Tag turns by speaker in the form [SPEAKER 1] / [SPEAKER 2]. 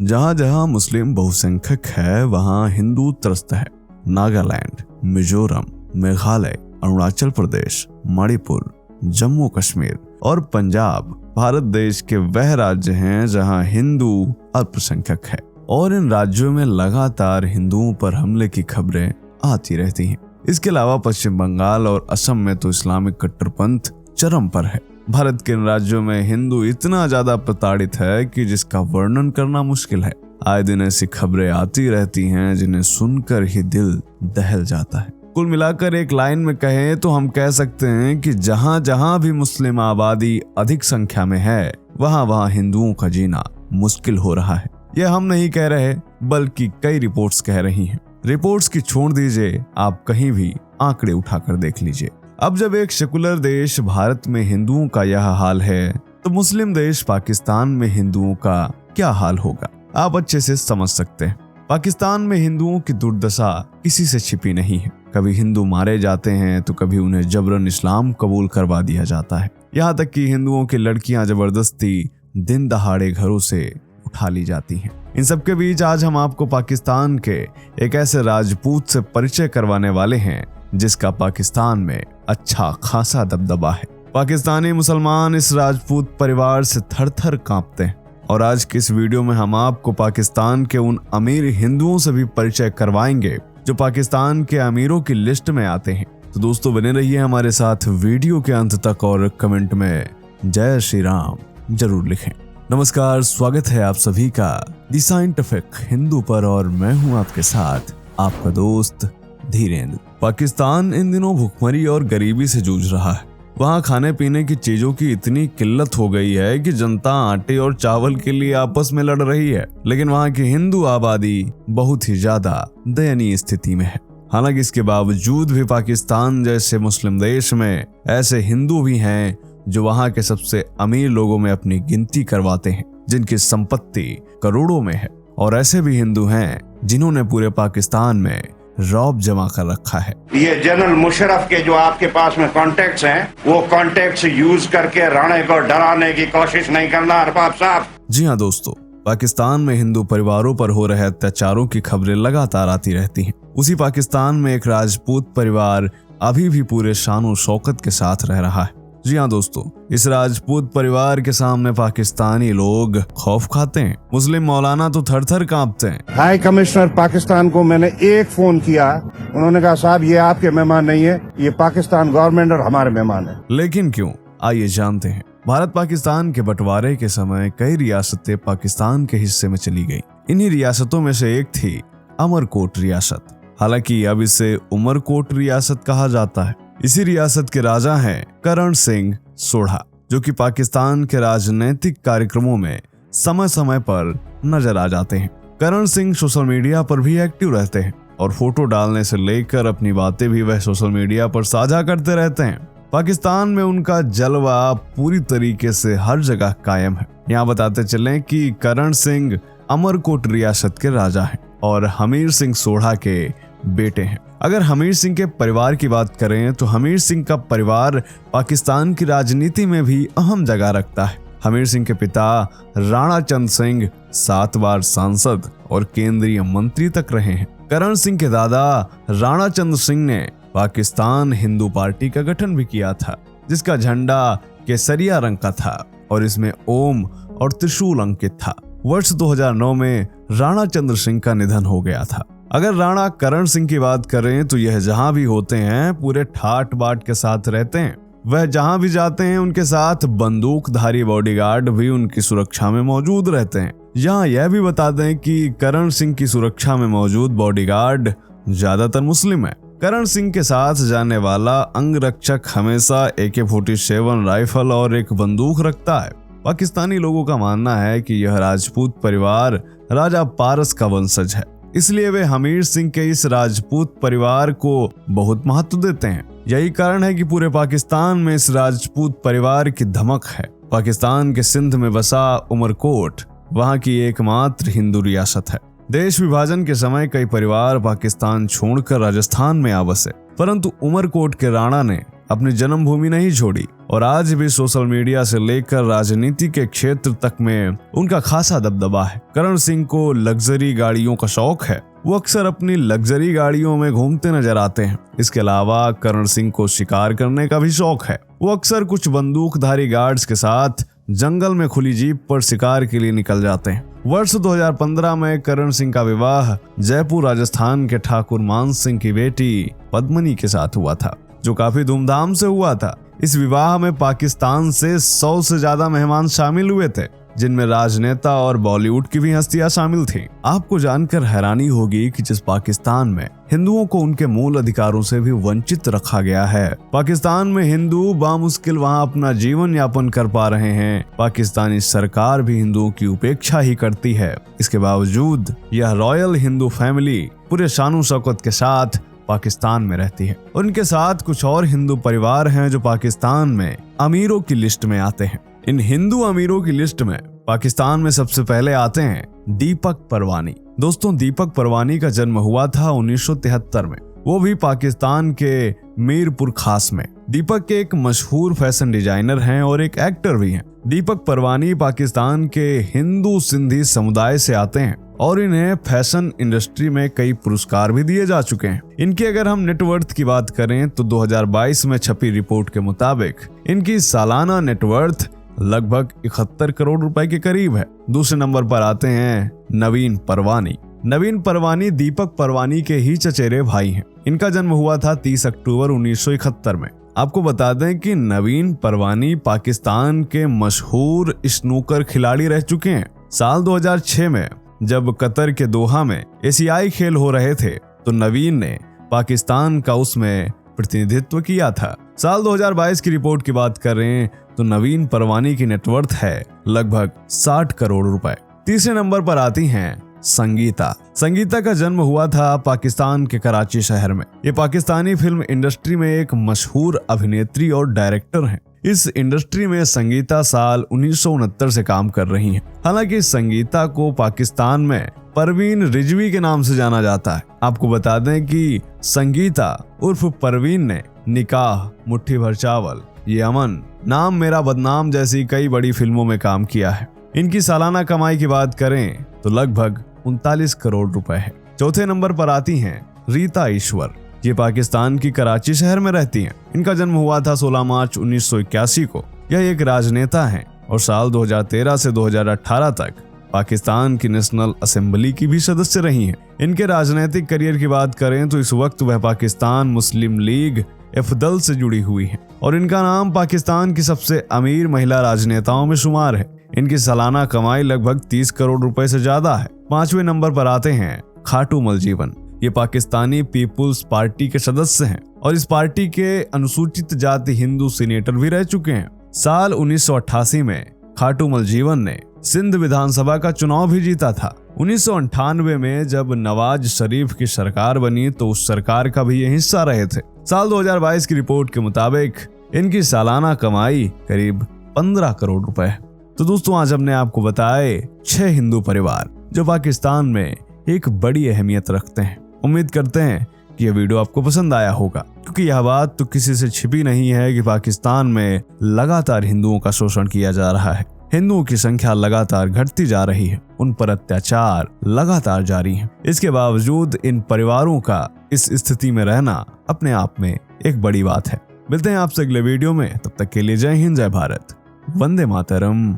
[SPEAKER 1] जहां जहां मुस्लिम बहुसंख्यक है वहां हिंदू त्रस्त है। नागालैंड, मिजोरम, मेघालय, अरुणाचल प्रदेश, मणिपुर, जम्मू कश्मीर और पंजाब भारत देश के वह राज्य हैं जहां हिंदू अल्पसंख्यक है और इन राज्यों में लगातार हिंदुओं पर हमले की खबरें आती रहती हैं। इसके अलावा पश्चिम बंगाल और असम में तो इस्लामिक कट्टरपंथ चरम पर है। भारत के इन राज्यों में हिंदू इतना ज्यादा प्रताड़ित है कि जिसका वर्णन करना मुश्किल है। आए दिन ऐसी खबरें आती रहती हैं जिन्हें सुनकर ही दिल दहल जाता है। कुल मिलाकर एक लाइन में कहें तो हम कह सकते हैं कि जहां जहां भी मुस्लिम आबादी अधिक संख्या में है वहां वहां हिंदुओं का जीना मुश्किल हो रहा है। यह हम नहीं कह रहे बल्कि कई रिपोर्ट्स कह रही हैं। रिपोर्ट्स की छोड़ दीजिए, आप कहीं भी आंकड़े उठाकर देख लीजिए। अब जब एक सेकुलर देश भारत में हिंदुओं का यह हाल है तो मुस्लिम देश पाकिस्तान में हिंदुओं का क्या हाल होगा, आप अच्छे से समझ सकते हैं। पाकिस्तान में हिंदुओं की दुर्दशा किसी से छिपी नहीं है। कभी हिंदू मारे जाते हैं तो कभी उन्हें जबरन इस्लाम कबूल करवा दिया जाता है। यहाँ तक कि हिंदुओं की लड़कियां जबरदस्ती दिन दहाड़े घरों से उठा ली जाती हैं। इन सब के बीच आज हम आपको पाकिस्तान के एक ऐसे राजपूत से परिचय करवाने वाले हैं जिसका पाकिस्तान में अच्छा खासा दबदबा है। पाकिस्तानी मुसलमान इस राजपूत परिवार से थर-थर कांपते हैं और आज की इस वीडियो में हम आपको पाकिस्तान के उन अमीर हिंदुओं से भी परिचय करवाएंगे जो पाकिस्तान के अमीरों की लिस्ट में आते हैं। तो दोस्तों बने रहिए हमारे साथ वीडियो के अंत तक और कमेंट में जय श्री राम जरूर लिखें। नमस्कार, स्वागत है आप सभी का द साइंटिफिक हिंदू पर और मैं हूं आपके साथ आपका दोस्त धीरेन्द्र। पाकिस्तान इन दिनों भुखमरी और गरीबी से जूझ रहा है। वहाँ खाने पीने की चीजों की इतनी किल्लत हो गई है कि जनता आटे और चावल के लिए आपस में लड़ रही है, लेकिन वहाँ की हिंदू आबादी बहुत ही ज्यादा दयनीय स्थिति में है। हालांकि इसके बावजूद भी पाकिस्तान जैसे मुस्लिम देश में ऐसे हिंदू भी हैं जो वहाँ के सबसे अमीर लोगों में अपनी गिनती करवाते हैं, जिनकी संपत्ति करोड़ों में है। और ऐसे भी हिंदू हैं जिन्होंने पूरे पाकिस्तान में रौब जमा कर रखा है।
[SPEAKER 2] ये जनरल मुशर्रफ के जो आपके पास में कॉन्टेक्ट्स हैं, वो कॉन्टेक्ट्स यूज करके राणे को डराने की कोशिश नहीं करना अरबाब साहब।
[SPEAKER 1] जी हाँ दोस्तों, पाकिस्तान में हिंदू परिवारों पर हो रहे अत्याचारों की खबरें लगातार आती रहती हैं। उसी पाकिस्तान में एक राजपूत परिवार अभी भी पूरे शान शौकत के साथ रह रहा है। जी हाँ दोस्तों, इस राजपूत परिवार के सामने पाकिस्तानी लोग खौफ खाते हैं। मुस्लिम मौलाना तो थर-थर कांपते हैं।
[SPEAKER 2] हाई कमिश्नर पाकिस्तान को मैंने एक फोन किया, उन्होंने कहा साहब ये आपके मेहमान नहीं है, ये पाकिस्तान गवर्नमेंट और हमारे मेहमान है।
[SPEAKER 1] लेकिन क्यों, आइए जानते हैं। भारत पाकिस्तान के बंटवारे के समय कई रियासतें पाकिस्तान के हिस्से में चली गई। इन्हीं रियासतों में से एक थी अमरकोट रियासत। हालांकि अब इसे उमरकोट रियासत कहा जाता है। इसी रियासत के राजा हैं करण सिंह सोढ़ा, जो कि पाकिस्तान के राजनीतिक कार्यक्रमों में समय समय पर नजर आ जाते हैं। करण सिंह सोशल मीडिया पर भी एक्टिव रहते हैं और फोटो डालने से लेकर अपनी बातें भी वह सोशल मीडिया पर साझा करते रहते हैं। पाकिस्तान में उनका जलवा पूरी तरीके से हर जगह कायम है। यहाँ बताते चलें कि करण सिंह अमरकोट रियासत के राजा हैं और हमीर सिंह सोढ़ा के बेटे हैं। अगर हमीर सिंह के परिवार की बात करें तो हमीर सिंह का परिवार पाकिस्तान की राजनीति में भी अहम जगह रखता है। हमीर सिंह के पिता राणा चंद सिंह 7 बार सांसद और केंद्रीय मंत्री तक रहे हैं। करण सिंह के दादा राणा चंद सिंह ने पाकिस्तान हिंदू पार्टी का गठन भी किया था, जिसका झंडा केसरिया रंग का था और इसमें ओम और त्रिशूल अंकित था। वर्ष 2009 में राणा चंद्र सिंह का निधन हो गया था। अगर राणा करण सिंह की बात करें तो यह जहां भी होते हैं पूरे ठाट बाट के साथ रहते हैं। वह जहां भी जाते हैं उनके साथ बंदूकधारी बॉडीगार्ड भी उनकी सुरक्षा में मौजूद रहते हैं। यहाँ यह भी बता दें कि करण सिंह की सुरक्षा में मौजूद बॉडीगार्ड ज्यादातर मुस्लिम है। करण सिंह के साथ जाने वाला अंगरक्षक हमेशा AK-47 राइफल और एक बंदूक रखता है। पाकिस्तानी लोगों का मानना है कि यह राजपूत परिवार राजा पारस का वंशज है, इसलिए वे हमीर सिंह के इस राजपूत परिवार को बहुत महत्व देते हैं। यही कारण है कि पूरे पाकिस्तान में इस राजपूत परिवार की धमक है। पाकिस्तान के सिंध में बसा उमरकोट वहां की एकमात्र हिंदू रियासत है। देश विभाजन के समय कई परिवार पाकिस्तान छोड़कर राजस्थान में आ बसे, परंतु उमरकोट के राणा ने अपनी जन्मभूमि नहीं छोड़ी और आज भी सोशल मीडिया से लेकर राजनीति के क्षेत्र तक में उनका खासा दबदबा है। करण सिंह को लग्जरी गाड़ियों का शौक है। वो अक्सर अपनी लग्जरी गाड़ियों में घूमते नजर आते हैं। इसके अलावा करण सिंह को शिकार करने का भी शौक है। वो अक्सर कुछ बंदूकधारी गार्ड्स के साथ जंगल में खुली जीप पर शिकार के लिए निकल जाते हैं। वर्ष 2015 में करण सिंह का विवाह जयपुर राजस्थान के ठाकुर मान सिंह की बेटी पद्मनी के साथ हुआ था, जो काफी धूमधाम से हुआ था। इस विवाह में पाकिस्तान से 100 से ज्यादा मेहमान शामिल हुए थे, जिनमें राजनेता और बॉलीवुड की भी हस्तियां शामिल थीं। आपको जानकर हैरानी होगी कि जिस पाकिस्तान में हिंदुओं को उनके मूल अधिकारों से भी वंचित रखा गया है, पाकिस्तान में हिंदू बामुश्किल वहां अपना जीवन यापन कर पा रहे हैं। पाकिस्तानी सरकार भी हिंदुओं की उपेक्षा ही करती है। इसके बावजूद यह रॉयल हिंदू फैमिली पूरे शानो शौकत के साथ पाकिस्तान में रहती है। उनके साथ कुछ और हिंदू परिवार हैं जो पाकिस्तान में अमीरों की लिस्ट में आते हैं। इन हिंदू अमीरों की लिस्ट में पाकिस्तान में सबसे पहले आते हैं दीपक परवानी। दोस्तों, दीपक परवानी का जन्म हुआ था 1973 में, वो भी पाकिस्तान के मीरपुर खास में। दीपक एक मशहूर फैशन डिजाइनर हैं और एक एक्टर भी हैं। दीपक परवानी पाकिस्तान के हिंदू सिंधी समुदाय से आते हैं और इन्हें फैशन इंडस्ट्री में कई पुरस्कार भी दिए जा चुके हैं। इनकी अगर हम नेटवर्थ की बात करें तो 2022 में छपी रिपोर्ट के मुताबिक इनकी सालाना नेटवर्थ लगभग 71 करोड़ रुपए के करीब है। दूसरे नंबर पर आते हैं नवीन परवानी। नवीन परवानी दीपक परवानी के ही चचेरे भाई हैं। इनका जन्म हुआ था 30 अक्टूबर 1971 में। आपको बता दें कि नवीन परवानी पाकिस्तान के मशहूर स्नूकर खिलाड़ी रह चुके हैं। साल 2006 में जब कतर के दोहा में एशियाई खेल हो रहे थे तो नवीन ने पाकिस्तान का उसमें प्रतिनिधित्व किया था। साल 2022 की रिपोर्ट की बात करें तो नवीन परवानी की नेटवर्थ है लगभग 60 करोड़ रुपए। तीसरे नंबर पर आती हैं संगीता। संगीता का जन्म हुआ था पाकिस्तान के कराची शहर में। ये पाकिस्तानी फिल्म इंडस्ट्री में एक मशहूर अभिनेत्री और डायरेक्टर हैं। इस इंडस्ट्री में संगीता साल 1969 से काम कर रही हैं। हालांकि संगीता को पाकिस्तान में परवीन रिजवी के नाम से जाना जाता है। आपको बता दें कि संगीता उर्फ परवीन ने निकाह, मुट्ठी भर चावल, ये अमन, नाम मेरा बदनाम जैसी कई बड़ी फिल्मों में काम किया है। इनकी सालाना कमाई की बात करें तो लगभग 39 करोड़ रुपए है। चौथे नंबर पर आती हैं रीता ईश्वर। ये पाकिस्तान की कराची शहर में रहती हैं। इनका जन्म हुआ था 16 मार्च 1981 को। यह एक राजनेता हैं और साल 2013 से 2018 तक पाकिस्तान की नेशनल असेंबली की भी सदस्य रही हैं। इनके राजनीतिक करियर की बात करें तो इस वक्त वह पाकिस्तान मुस्लिम लीग एफदल से जुड़ी हुई हैं और इनका नाम पाकिस्तान की सबसे अमीर महिला राजनेताओं में शुमार है। इनकी सालाना कमाई लगभग 30 करोड़ रुपए से ज्यादा है। पांचवें नंबर पर आते हैं खाटू मलजीवन। ये पाकिस्तानी पीपुल्स पार्टी के सदस्य हैं और इस पार्टी के अनुसूचित जाति हिंदू सीनेटर भी रह चुके हैं। साल 1988 में खाटू मलजीवन ने सिंध विधानसभा का चुनाव भी जीता था। 1998 में जब नवाज शरीफ की सरकार बनी तो उस सरकार का भी ये हिस्सा रहे थे। साल 2022 की रिपोर्ट के मुताबिक इनकी सालाना कमाई करीब 15 करोड़ रुपए है। तो दोस्तों, आज हमने आपको बताए 6 हिंदू परिवार जो पाकिस्तान में एक बड़ी अहमियत रखते हैं। उम्मीद करते हैं कि यह वीडियो आपको पसंद आया होगा, क्योंकि यह बात तो किसी से छिपी नहीं है कि पाकिस्तान में लगातार हिंदुओं का शोषण किया जा रहा है। हिंदुओं की संख्या लगातार घटती जा रही है, उन पर अत्याचार लगातार जारी है। इसके बावजूद इन परिवारों का इस स्थिति में रहना अपने आप में एक बड़ी बात है। मिलते हैं आपसे अगले वीडियो में, तब तक के लिए जय हिंद, जय भारत, वंदे मातरम।